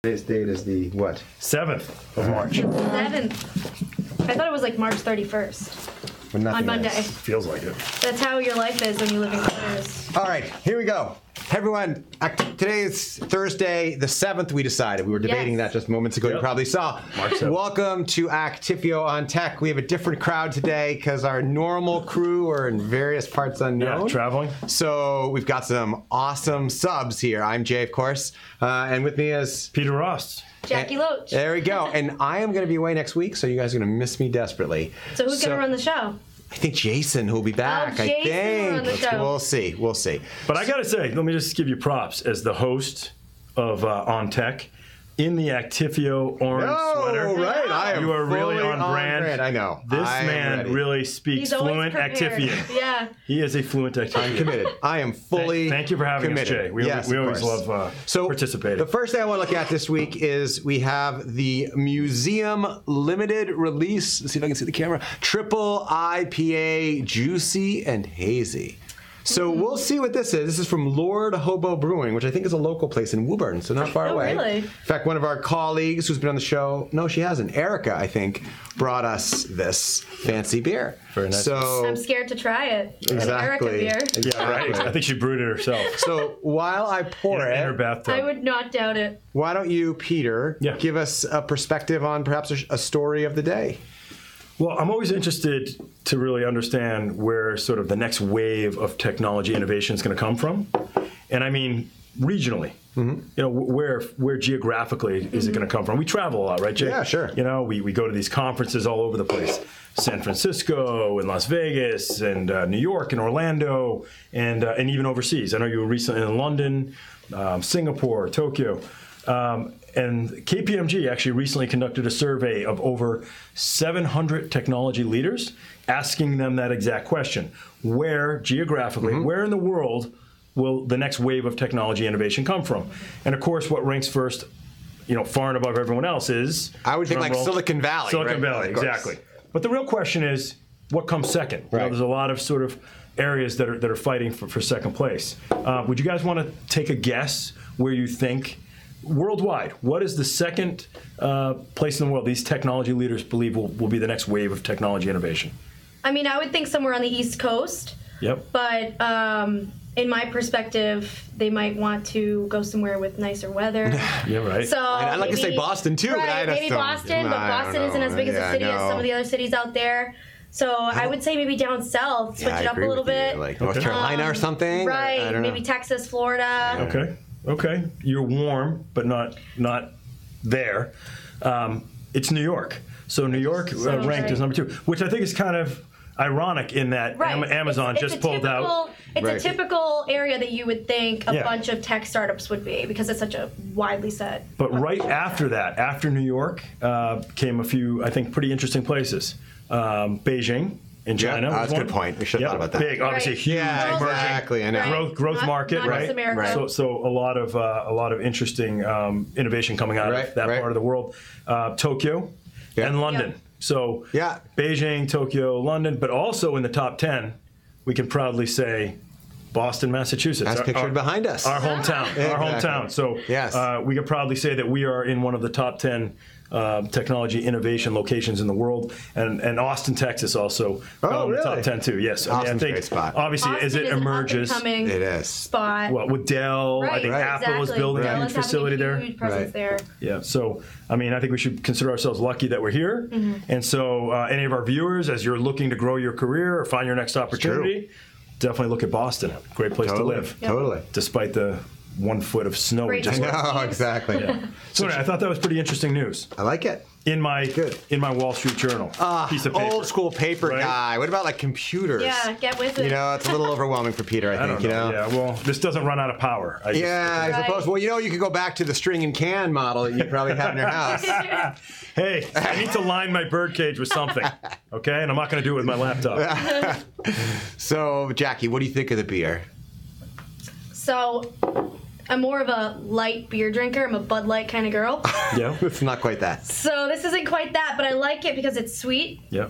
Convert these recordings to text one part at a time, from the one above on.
Today's date is the what? 7th of March. 7th. I thought it was like March 31st. On Monday. Feels like it. That's how your life is when you live in quarters. All right, here we go. Hey everyone, today is Thursday, the 7th, we decided. We were debating that just moments ago, you probably saw. March 7th. Welcome to Actifio On-Tech. We have a different crowd today because our normal crew are in various parts unknown. Yeah, traveling. So we've got some awesome subs here. I'm Jay, of course, and with me is... Peter Rost. Jackie Loach. There we go. And I am going to be away next week, so you guys are going to miss me desperately. So who's going to run the show? I think Jason will be back. Jason I think. will run the show. We'll see. We'll see. But I got to say, let me just give you props as the host of On-Tech in the Actifio orange sweater. Right. I am You are really fully on brand. I know. This I man really speaks fluent Actifian. Yeah. He is a fluent Actifian. I'm committed. I am fully Thank you for having committed. us, Jay. We always love participating. The first thing I want to look at this week is we have the Museum Limited Release. Let's see if I can see the camera. Triple IPA, Juicy and Hazy. So we'll see what this is. This is from Lord Hobo Brewing, which I think is a local place in Woburn, so not far away. Really? In fact, one of our colleagues who's been on the show, no, she hasn't, Erica, I think, brought us this fancy beer. Very nice. So, I'm scared to try it. Exactly. An Erica beer. Yeah, right. I think she brewed it herself. So while I pour in her it, bathtub. I would not doubt it. why don't you, Peter, give us a perspective on perhaps a story of the day? Well, I'm always interested to really understand where sort of the next wave of technology innovation is going to come from. And I mean, regionally. You know, where geographically is it going to come from? We travel a lot, right, Jay? Yeah, sure. You know, we go to these conferences all over the place. San Francisco and Las Vegas and New York and Orlando and even overseas. I know you were recently in London, Singapore, Tokyo. And KPMG actually recently conducted a survey of over 700 technology leaders, asking them that exact question. Where, geographically, where in the world will the next wave of technology innovation come from? And of course, what ranks first, you know, far and above everyone else is... I would think like Silicon Valley. Silicon Valley, exactly. But the real question is, what comes second? You know, there's a lot of sort of areas that are fighting for second place. Would you guys want to take a guess where you think... Worldwide, what is the second place in the world these technology leaders believe will be the next wave of technology innovation? I mean, I would think somewhere on the East Coast. Yep. But in my perspective, they might want to go somewhere with nicer weather. Yeah, right. So I'd like to say Boston too. Right, but maybe Boston, but Boston isn't as big as a city as some of the other cities out there. So I would say maybe down south, switch it up a little bit. Like North Carolina or something. Right, I don't know. maybe Texas, Florida. Okay, you're warm, but not there. It's New York. So New York ranked as number 2, which I think is kind of ironic in that Amazon just pulled out. It's a typical area that you would think a bunch of tech startups would be because it's such a widely set. But right after that, after New York, came a few, I think, pretty interesting places. Beijing. In China, that's a good point. We should have thought about that. Big, obviously, huge, exactly. I know. Growth market, right? So a lot of interesting innovation coming out of that part of the world. Tokyo and London. So Beijing, Tokyo, London, but also in the top 10, we can proudly say Boston, Massachusetts. That's pictured behind us. Our hometown. Our hometown. So we can proudly say that we are in one of the top 10 technology innovation locations in the world, and Austin, Texas also in the top 10 too. Yes, Austin's I think a great spot. Austin Obviously, as it emerges, it is spot. Well, with Dell, I think Apple is building a huge facility there. Huge presence there. Yeah, so I mean, I think we should consider ourselves lucky that we're here. And so, any of our viewers, as you're looking to grow your career or find your next opportunity, definitely look at Boston. Great place to live. Totally. Despite the 1 foot of snow. I know, exactly. So anyway, I thought that was pretty interesting news. I like it. In my Wall Street Journal piece of paper. Old school paper guy. What about like computers? Yeah, get with it. You know, it's a little overwhelming for Peter, I think. You know? Yeah, well, this doesn't run out of power. I suppose. Well, you know, you could go back to the string and can model that you probably have in your house. Hey, I need to line my birdcage with something, okay? And I'm not going to do it with my laptop. So, Jackie, what do you think of the beer? So, I'm more of a light beer drinker. I'm a Bud Light kind of girl. Yeah. It's not quite that. So this isn't quite that, but I like it because it's sweet. Yep.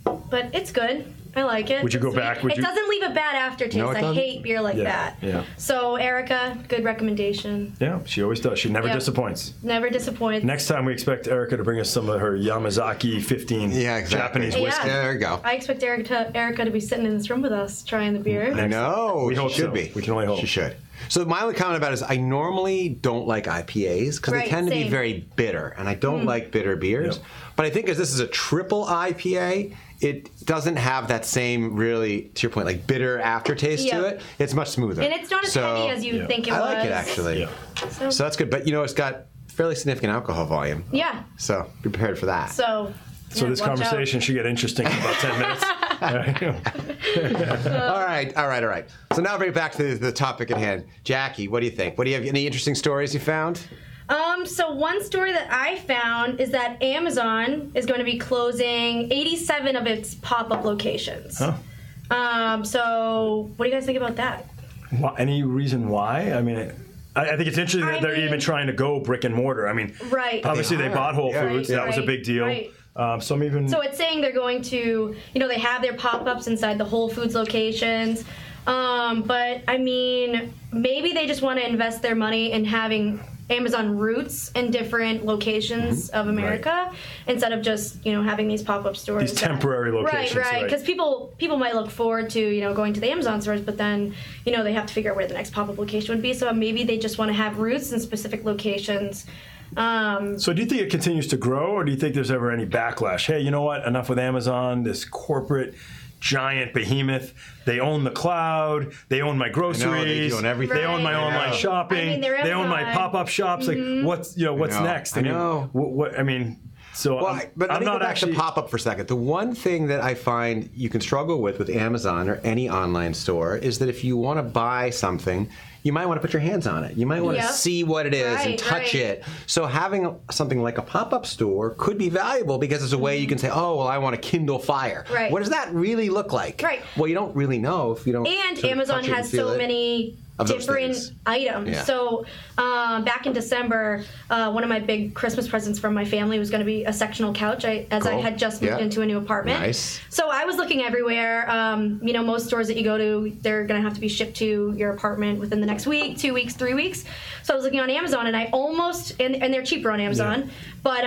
But it's good. I like it. Would you go Sweet. back? It doesn't leave a bad aftertaste. No, it I doesn't? hate beer like that. Yeah. So, Erica, good recommendation. Yeah, she always does. She never disappoints. Never disappoints. Next time we expect Erica to bring us some of her Yamazaki 15 Japanese whiskey. Yeah. There you go. I expect Erica to be sitting in this room with us trying the beer. I know. We she hope should so. be. We can only hope. She should. So my only comment about it is I normally don't like IPAs because they tend to be very bitter, and I don't like bitter beers. Yep. But I think as this is a triple IPA, it doesn't have that same really, to your point, like bitter aftertaste to it. It's much smoother. And it's not as heavy as you think it was. I like it actually. Yeah. So that's good. But it's got fairly significant alcohol volume. Yeah. So be prepared for that. So this conversation should get interesting in about 10 minutes. All right. So now bring it back to the topic at hand. Jackie, what do you think? What do you have? Any interesting stories you found? So one story that I found is that Amazon is going to be closing 87 of its pop-up locations. Huh. So what do you guys think about that? Any reason why? I mean, I think it's interesting that they're even trying to go brick and mortar. I mean, obviously they bought Whole Foods. That was a big deal. Right. So it's saying they're going to, they have their pop-ups inside the Whole Foods locations. But I mean, maybe they just want to invest their money in having Amazon roots in different locations of America instead of just having these pop-up stores. These temporary locations. Right. Because people might look forward to going to the Amazon stores, but then they have to figure out where the next pop-up location would be. So maybe they just want to have roots in specific locations. So do you think it continues to grow, or do you think there's ever any backlash? Hey, you know what? Enough with Amazon, this corporate giant behemoth. They own the cloud. They own my groceries. They own everything. They own my online shopping. I mean, they own my pop-up shops. Like, what's next? I know. What I mean. So, but let I'm me not go back actually to pop-up for a second. The one thing that I find you can struggle with Amazon or any online store is that if you want to buy something, you might want to put your hands on it. You might want to see what it is and touch it. So having something like a pop-up store could be valuable because it's a way you can say, oh, well, I want a Kindle Fire. Right. What does that really look like? Right. Well, you don't really know if you don't. And Amazon has so many different items. Yeah. So back in December, one of my big Christmas presents from my family was going to be a sectional couch I had just moved into a new apartment. Nice. So I was looking everywhere. Most stores that you go to, they're going to have to be shipped to your apartment within the next week, 2 weeks, 3 weeks. So I was looking on Amazon, and I almost, and they're cheaper on Amazon, but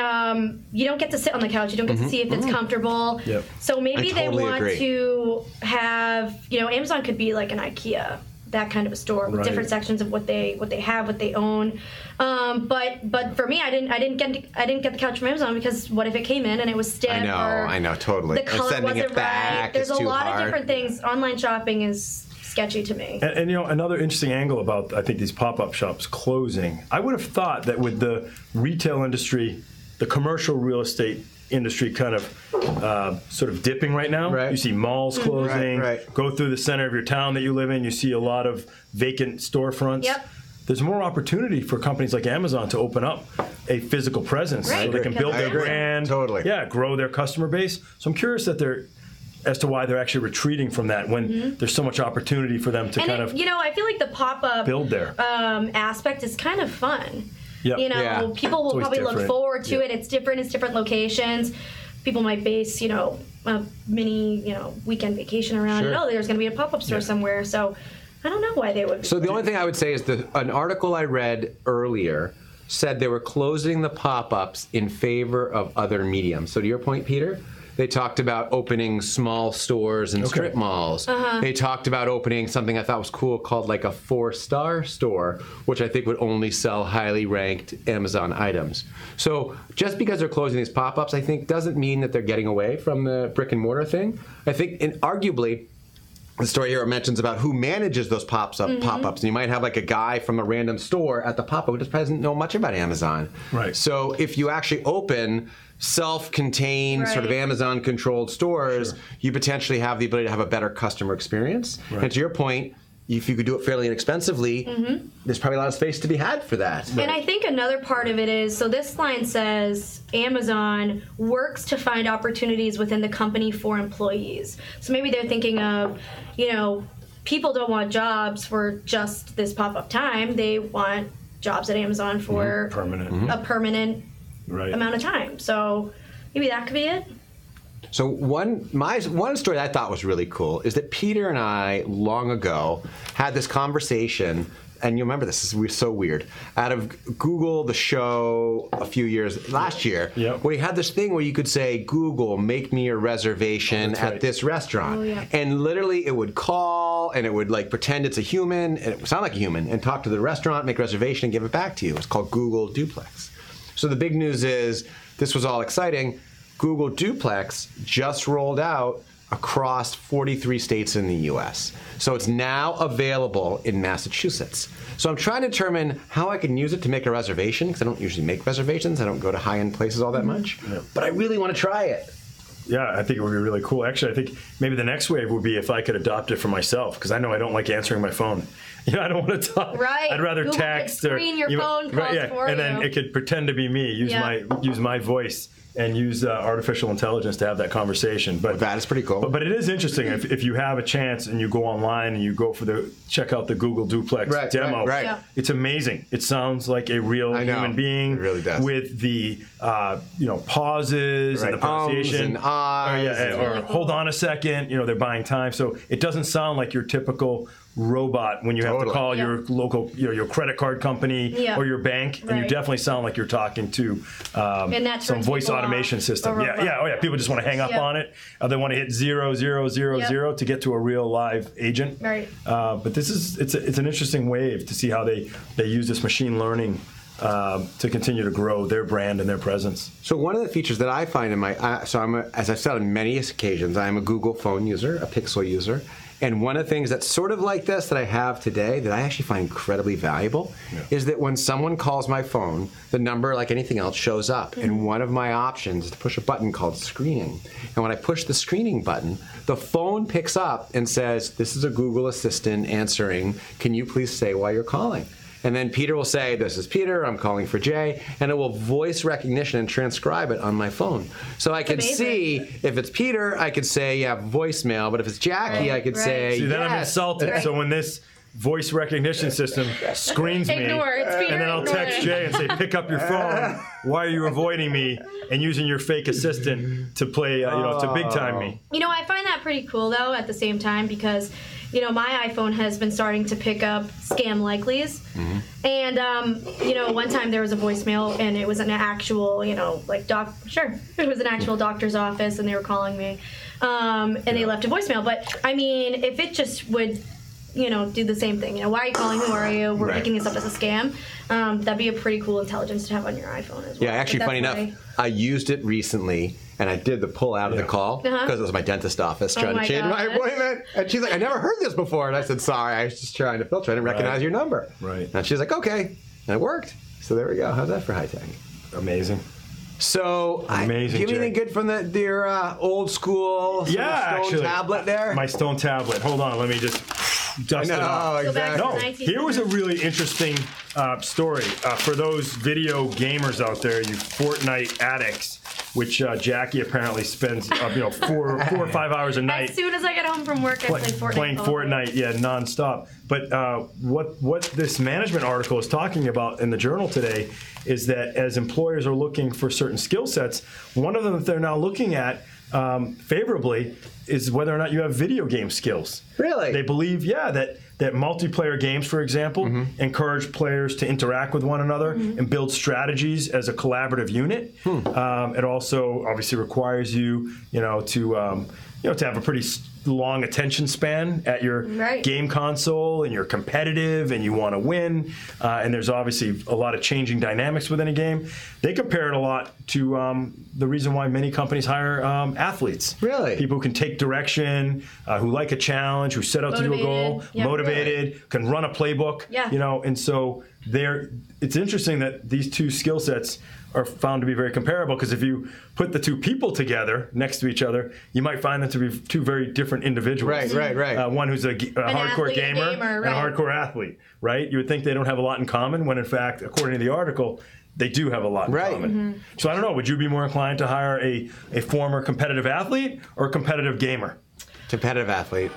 you don't get to sit on the couch. You don't get to see if it's comfortable. Yep. So maybe they want agree. to have, Amazon could be like an IKEA, that kind of a store with different sections of what they have, what they own. But for me, I didn't get the couch from Amazon because what if it came in and it was stiff? I know, totally. The color wasn't right. There's a lot of different things. Online shopping is sketchy to me. And another interesting angle about, I think, these pop-up shops closing, I would have thought that with the retail industry, the commercial real estate industry kind of sort of dipping right now. You see malls closing. Go through the center of your town that you live in, you see a lot of vacant storefronts. Yep. There's more opportunity for companies like Amazon to open up a physical presence so they can build their brand, grow their customer base. So I'm curious as to why they're actually retreating from that when there's so much opportunity for them to I feel like the pop-up build there. Aspect is kind of fun. Yep. People will probably look forward to it. It's different locations. People might base, a mini, weekend vacation around it. Oh, there's going to be a pop-up store somewhere. So I don't know why they would. So the only thing I would say is an article I read earlier said they were closing the pop-ups in favor of other mediums. So to your point, Peter, they talked about opening small stores and strip malls. They talked about opening something I thought was cool called like a 4-star store, which I think would only sell highly ranked Amazon items. So just because they're closing these pop-ups, I think doesn't mean that they're getting away from the brick and mortar thing. I think, and arguably, the story here mentions about who manages those pop-ups. And you might have like a guy from a random store at the pop-up who just doesn't know much about Amazon. Right. So if you actually open self-contained sort of Amazon-controlled stores, you potentially have the ability to have a better customer experience. And to your point, if you could do it fairly inexpensively, there's probably a lot of space to be had for that. And I think another part of it is, so this line says Amazon works to find opportunities within the company for employees. So maybe they're thinking of, people don't want jobs for just this pop-up time. They want jobs at Amazon for a permanent amount of time. So maybe that could be it. So one story that I thought was really cool is that Peter and I long ago had this conversation, and you remember this is so weird, out of Google the show a few years last year, where you had this thing where you could say, Google, make me a reservation at this restaurant, and literally it would call and it would like pretend it's a human and it would sound like a human and talk to the restaurant, make a reservation, and give it back to you. It's called Google Duplex. So the big news is this was all exciting. Google Duplex just rolled out across 43 states in the US. So it's now available in Massachusetts. So I'm trying to determine how I can use it to make a reservation, because I don't usually make reservations. I don't go to high-end places all that much. But I really want to try it. Yeah, I think it would be really cool. Actually, I think maybe the next wave would be if I could adopt it for myself, because I know I don't like answering my phone. You know, I don't want to talk. Right. I'd rather Google text could screen your phone calls for and then you. it could pretend to be me, use my voice, and use artificial intelligence to have that conversation. But that is pretty cool. But it is interesting if you have a chance and you go online and you go for check out the Google Duplex demo. Right. Yeah. It's amazing. It sounds like a real human being. It really does. With the pauses and the pronunciation. And ahs. Or hold on a second. You know, they're buying time, so it doesn't sound like your typical robot when you have to call your local, your credit card company or your bank, and you definitely sound like you're talking to some voice automation system. People just want to hang up on it. They want to hit 0000 to get to a real live agent. Right. But it's an interesting wave to see how they use this machine learning to continue to grow their brand and their presence. So one of the features that I find in my, as I've said on many occasions, I'm a Google phone user, a Pixel user. And one of the things that's sort of like this that I have today that I actually find incredibly valuable is that when someone calls my phone, the number, like anything else, shows up. And one of my options is to push a button called screening. And when I push the screening button, the phone picks up and says, this is a Google Assistant answering. Can you please say why you're calling? And then Peter will say, this is Peter, I'm calling for Jay, and it will voice recognition and transcribe it on my phone. So I can see, if it's Peter, I could say, voicemail, but if it's Jackie, I could say, See, then I'm insulted. So when this voice recognition system screens me, and then I'll text Jay and say, pick up your phone, why are you avoiding me, and using your fake assistant to play, to big time me. You know, I find that pretty cool, though, at the same time, because my iPhone has been starting to pick up scam likelies. And, one time there was a voicemail and it was an actual, it was an actual doctor's office and they were calling me. And they left a voicemail. But, I mean, if it just would, do the same thing. Why are you calling? Who are you? We're picking this up as a scam. That'd be a pretty cool intelligence to have on your iPhone as well. Yeah, actually, funny enough, I used it recently, and I did the pull out of the call because it was my dentist office trying to change my appointment. And she's like, I never heard this before. And I said, sorry, I was just trying to filter. I didn't recognize your number. Right. And she's like, okay. And it worked. So there we go. How's that for high tech? Amazing. So, Amazing, do you have anything good from your old school stone tablet there? My stone tablet. Hold on, let me just dust it off. Exactly. Here was a really interesting story for those video gamers out there, you Fortnite addicts, which Jackie apparently spends 4 or 5 hours a night. As soon as I get home from work, I play Fortnite. Playing Fortnite, nonstop. But what this management article is talking about in the journal today is that as employers are looking for certain skill sets, one of them that they're now looking at favorably is whether or not you have video game skills. Really? They believe, that multiplayer games, for example, encourage players to interact with one another and build strategies as a collaborative unit. It also obviously requires you, to have a pretty long attention span at your game console, and you're competitive and you want to win, and there's obviously a lot of changing dynamics within a game. They compare it a lot to the reason why many companies hire athletes. Really? People who can take direction, who like a challenge, who set out to do a goal, motivated, can run a playbook. And so it's interesting that these two skill sets are found to be very comparable, because if you put the two people together next to each other, you might find them to be two very different individuals. Right. One who's a hardcore gamer and a hardcore athlete, right? You would think they don't have a lot in common, when in fact, according to the article, they do have a lot in common. So I don't know, would you be more inclined to hire a former competitive athlete or a competitive gamer? Competitive athlete.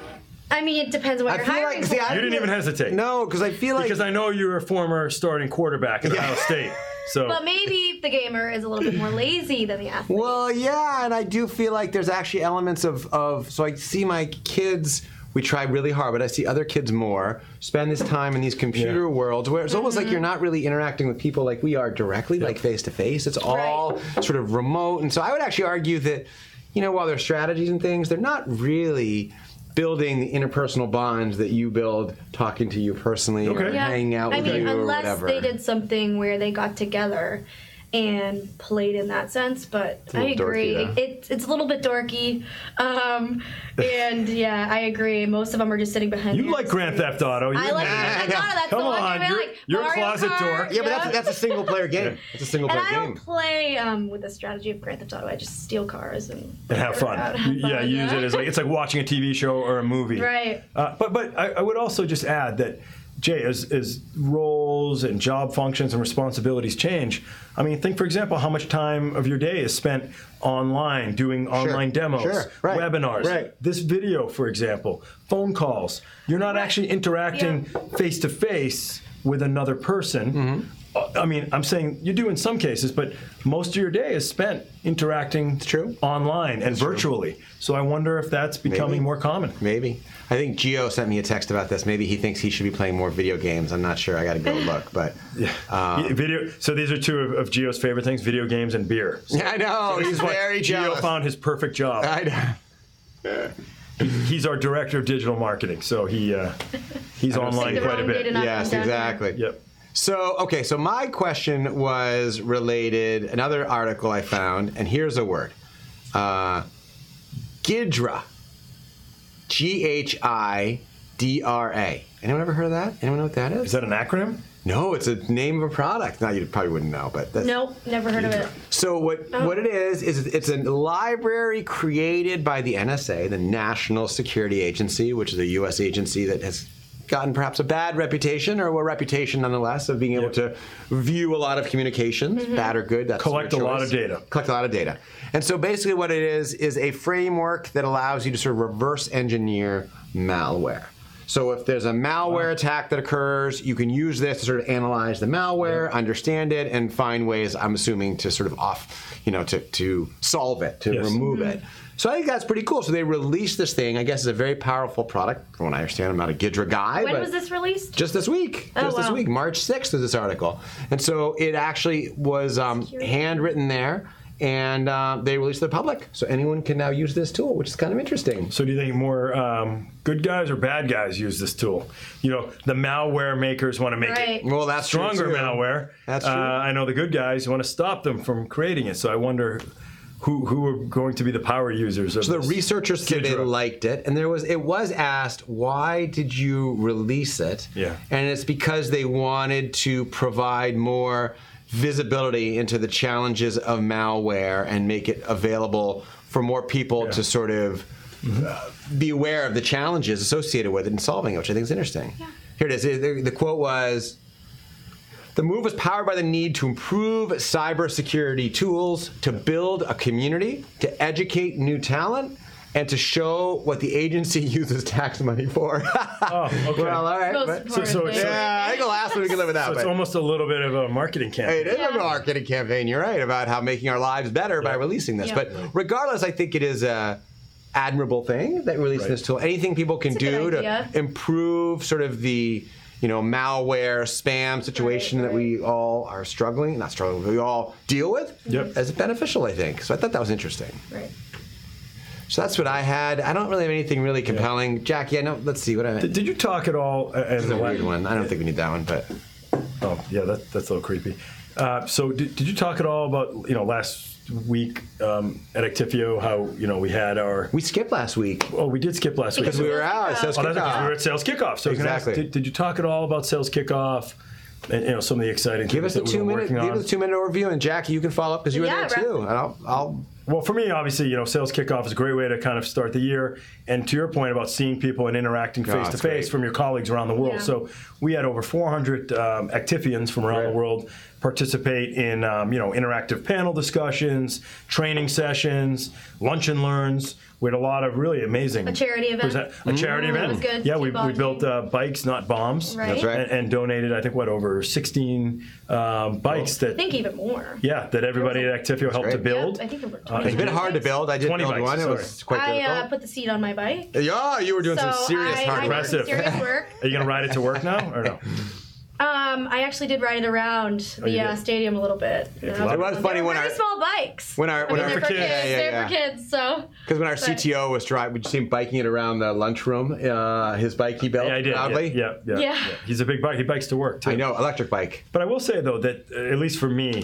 I mean, it depends what you're hiring for. You didn't even hesitate. No, because I feel like... Because I know you're a former starting quarterback at Ohio State. So, But maybe the gamer is a little bit more lazy than the athlete. Well, yeah, and I do feel like there's actually elements of so I see my kids, we try really hard, but I see other kids more spend this time in these computer worlds where it's almost like you're not really interacting with people like we are directly, like face to face. It's all sort of remote. And so I would actually argue that, you know, while there's strategies and things, they're not really building the interpersonal bonds that you build talking to you personally or hanging out with you or whatever. Unless they did something where they got together and played in that sense, but I agree. It's a little bit dorky. And yeah, I agree. Most of them are just sitting behind. You like Grand Theft Auto? I like Grand Theft Auto. That's Come the one on, game I like. you're a Mario closet Kart, dork. Yeah, but that's a single player game. It's a single player and I game. don't play with the strategy of Grand Theft Auto. I just steal cars and have fun. Use it as it's like watching a TV show or a movie. Right. But I would also just add that, Jay, as roles and job functions and responsibilities change, I mean, think, for example, how much time of your day is spent online doing online demos, webinars, this video, for example, phone calls. You're not actually interacting face-to-face with another person. I mean, I'm saying you do in some cases, but most of your day is spent interacting online and virtually. So I wonder if that's becoming more common. Maybe. I think Gio sent me a text about this. Maybe he thinks he should be playing more video games. I'm not sure. I got to go look. But video. So these are two of Gio's favorite things: video games and beer. So, I know. He's very jealous. Gio found his perfect job. I know. He's our director of digital marketing, so he's online quite a bit. Yes, exactly. Yep. So, okay, so my question was related, another article I found, and here's a word. Ghidra. G-H-I-D-R-A. Anyone ever heard of that? Anyone know what that is? Is that an acronym? No, it's a name of a product. No, you probably wouldn't know, but that's... Nope, never heard of it. So what it is it's a library created by the NSA, the National Security Agency, which is a U.S. agency that has gotten perhaps a bad reputation, or a reputation nonetheless, of being able to view a lot of communications, bad or good. That's collect a lot of data. Collect a lot of data. And so basically what it is a framework that allows you to sort of reverse engineer malware. So if there's a malware attack that occurs, you can use this to sort of analyze the malware, understand it, and find ways, I'm assuming, to sort of to solve it, to remove it. So I think that's pretty cool. So they released this thing. I guess it's a very powerful product. From what I understand, I'm not a Ghidra guy. When was this released? Just this week. This week, March 6th is this article. And so it actually was handwritten there. And they released it to the public, so anyone can now use this tool, which is kind of interesting. So do you think more good guys or bad guys use this tool? You know, the malware makers want to make it stronger malware. That's true. I know the good guys want to stop them from creating it, so I wonder who are going to be the power users of this. So the researchers said they liked it, and it was asked, why did you release it? Yeah. And it's because they wanted to provide more visibility into the challenges of malware and make it available for more people to sort of be aware of the challenges associated with it and solving it, which I think is interesting. Yeah. Here it is. The quote was, "The move was powered by the need to improve cybersecurity tools, to build a community, to educate new talent, and to show what the agency uses tax money for." Oh, okay. Well, all right. I think the last one we can live with that. So it's almost a little bit of a marketing campaign. It is a marketing campaign. You're right about how making our lives better by releasing this. But regardless, I think it is a admirable thing that releasing this tool. Anything people can do to improve sort of the malware, spam situation that we all are not struggling, but we all deal with as beneficial, I think. So I thought that was interesting. Right. So that's what I had. I don't really have anything really compelling. Jackie, I know. Let's see what I had. Did you talk at all? This is a weird one. I don't think we need that one, but. Oh yeah, that's a little creepy. So did you talk at all about last week at Actifio how we had our. We skipped last week. Oh, we did skip last week because we were out at sales kickoff. That's because we were at sales kickoff. So exactly. Did you talk at all about sales kickoff? And some of the exciting things that we were working on. Give us a 2-minute overview, and Jackie, you can follow up because you were there too. And I'll Well, for me, obviously, sales kickoff is a great way to kind of start the year. And to your point about seeing people and interacting face to face from your colleagues around the world. Yeah. So we had over 400 Actifians from around the world participate in interactive panel discussions, training sessions, lunch and learns. We had a lot of really amazing. A charity event. A charity event. That was good. Yeah, we built bikes, not bombs. Right. That's right. And donated, I think, over 16 bikes that. I think even more. Yeah, that everybody at Actifio helped to build. Yep, I think over 20. It's a bit hard to build. I did 20 build bikes, one. It sorry. was quite difficult. I put the seat on my bike. Yeah, you were doing some serious hard work. Impressive. Serious work. Are you going to ride it to work now or no? I actually did ride it around the stadium a little bit. It was funny when very small bikes. they're for kids. Yeah. They're for kids. So because when our CTO was driving, would you see him biking it around the lunchroom? His bike he built. Yeah, I did. Proudly. Yeah. He's a big bike. He bikes to work too. I know, electric bike. But I will say though that at least for me,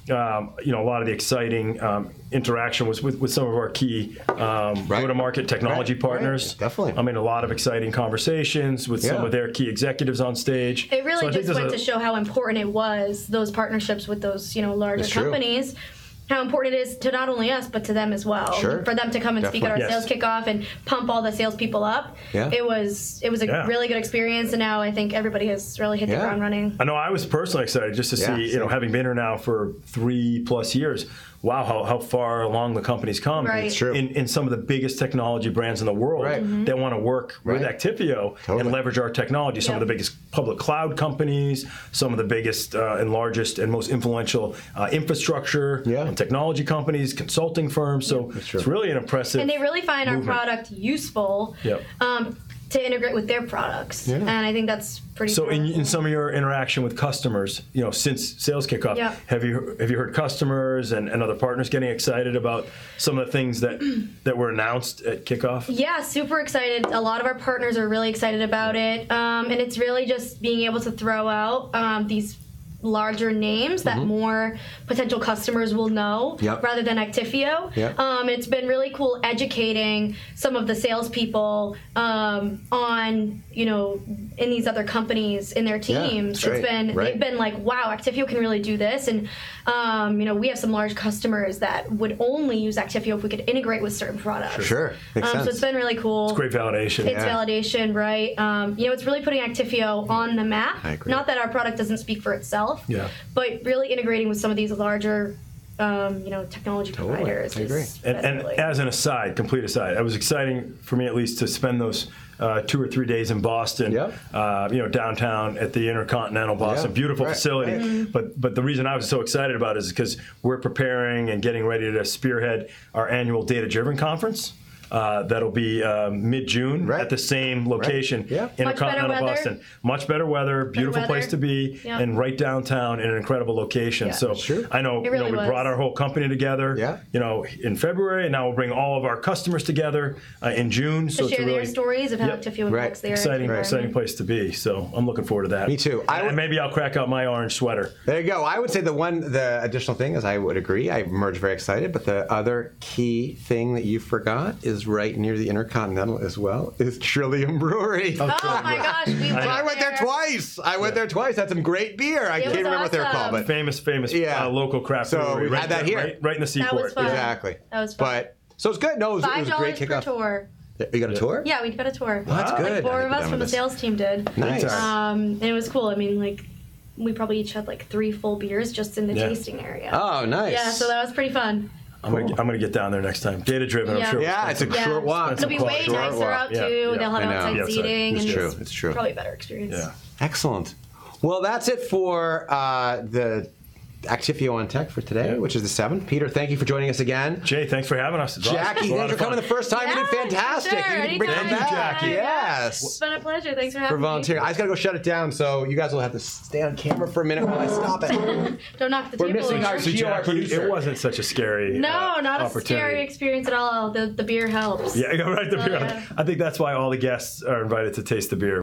a lot of the exciting interaction was with some of our key go-to-market technology partners. Right. Definitely. I mean, a lot of exciting conversations with some of their key executives on stage. it really So I think just there's went to show how important it was, those partnerships with those larger It's true. companies. How important it is to not only us but to them as well. Sure. For them to come and speak at our Definitely. sales kickoff and pump all the salespeople up. Yeah. It was a really good experience, and now I think everybody has really hit the ground running. I know I was personally excited just to see, having been here now for 3+ years, wow, how far along the company's come. Right. It's true. In some of the biggest technology brands in the world that want to work with Actifio and leverage our technology. Some of the biggest public cloud companies, some of the biggest and largest and most influential infrastructure and technology companies, consulting firms. So it's really an impressive. And they really find movement. our product useful. To integrate with their products, and I think that's pretty. So, cool. in some of your interaction with customers, since sales kickoff, have you heard customers and other partners getting excited about some of the things that were announced at kickoff? Yeah, super excited. A lot of our partners are really excited about it, and it's really just being able to throw out these larger names that more potential customers will know rather than Actifio. It's been really cool educating some of the salespeople on, in these other companies, in their teams. They've been like, wow, Actifio can really do this. And, we have some large customers that would only use Actifio if we could integrate with certain products. Sure. Makes sense. So it's been really cool. It's great validation. It's validation, right? It's really putting Actifio on the map. I agree. Not that our product doesn't speak for itself, but really integrating with some of these larger, technology providers. I agree. And as an aside, complete aside, it was exciting for me at least to spend those 2 or 3 days in Boston, downtown at the Intercontinental Boston, beautiful facility. But the reason I was so excited about it is because we're preparing and getting ready to spearhead our annual Data Driven Conference. That'll be mid-June at the same location, Intercontinental Boston. Much better weather, beautiful place to be, and right downtown in an incredible location. So I know, we brought our whole company together, in February, and now we'll bring all of our customers together in June. To so share their stories of how Actifio impacts their exciting place to be. So I'm looking forward to that. Me too. And maybe I'll crack out my orange sweater. There you go. I would say the additional thing is I would agree. I'm very excited, but the other key thing that you forgot is right near the Intercontinental as well is Trillium Brewery. Oh my gosh, I went there twice. Had some great beer. I can't remember what they were called, but famous local craft brewery. We had that here, right in the seaport. That was fun. Exactly. That was fun. But so it's good. No, it was a great $5 per kickoff. tour. You got a tour? Yeah, we got a tour. Well, that's good. Like 4 of I us from the sales team did. Nice. And it was cool. I mean, we probably each had 3 full beers just in the tasting area. Oh, nice. Yeah, so that was pretty fun. I'm gonna get down there next time. Data driven, I'm sure. Yeah, it's a short walk. It'll be way nicer out too. They'll have outside seating. It's true. Probably a better experience. Yeah. Excellent. Well, that's it for the Actifio On-Tech for today, which is the 7th. Peter, thank you for joining us again. Jay, thanks for having us. Jackie, thanks for coming the first time. You did fantastic. Sure, You didn't bring anytime. it back. Jackie. Yes. It's been a pleasure. Thanks for having For volunteering. I just got to go shut it down, so you guys will have to stay on camera for a minute while I stop it. me. Don't knock the We're table missing over. our So Jackie, producer. it wasn't such a scary No, not a opportunity. scary experience at all. The beer helps. Yeah, right. The beer. yeah. I think that's why all the guests are invited to taste the beer.